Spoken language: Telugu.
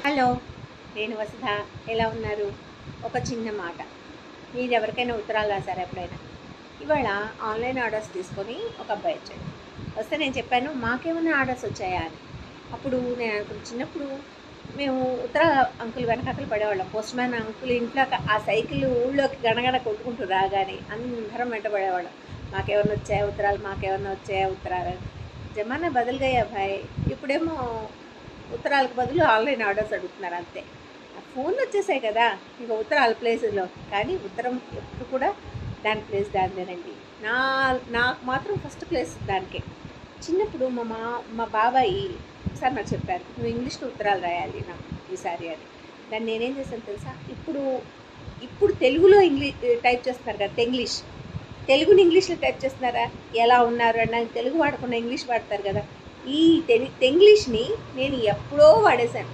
హలో, నేను వసుధ. ఎలా ఉన్నారు? ఒక చిన్న మాట. మీరు ఎవరికైనా ఉత్తరాలు రాశారా ఎప్పుడైనా? ఇవాళ ఆన్లైన్ ఆర్డర్స్ తీసుకొని ఒక అబ్బాయి వచ్చాడు. వస్తే నేను చెప్పాను, మాకేమైనా ఆర్డర్స్ వచ్చాయా అని. అప్పుడు నేను అనుకున్నాను, చిన్నప్పుడు మేము ఉత్తర అంకుల్ వెనకాతలు పడేవాళ్ళం. పోస్ట్ మ్యాన్ అంకుల్ ఇంట్లో ఆ సైకిల్ ఊళ్ళోకి గణగణ కొట్టుకుంటూ రాగానే అందరం వెంట పడేవాళ్ళం. మాకేమన్నా వచ్చాయా ఉత్తరాలు, మాకేమన్నా వచ్చాయా ఉత్తరాలు. జమానా బదులుగా భాయ్. ఇప్పుడేమో ఉత్తరాలకు బదులు ఆన్లైన్ ఆర్డర్స్ అడుగుతున్నారు అంతే. ఫోన్లు వచ్చేసాయి కదా, ఇంకా ఉత్తరాల ప్లేసులో. కానీ ఉత్తరం ఎప్పుడు కూడా దాని ప్లేస్ దానిదేనండి. నా నాకు మాత్రం ఫస్ట్ ప్లేస్ దానికే. చిన్నప్పుడు మా బాబాయి ఒకసారి నాకు చెప్పారు, నువ్వు ఇంగ్లీష్లో ఉత్తరాలు రాయాలి నాకు ఈసారి అని. దాన్ని నేనేం చేశాను తెలుసా? ఇప్పుడు తెలుగులో టైప్ చేస్తున్నారు కదా, తెలుగుని ఇంగ్లీష్లో టైప్ చేస్తున్నారా? ఎలా ఉన్నారు అని నాకు తెలుగు వాడకుండా ఇంగ్లీష్ వాడతారు కదా. ఈ తెంగ్లీష్ని నేను ఎప్పుడో వాడేశాను.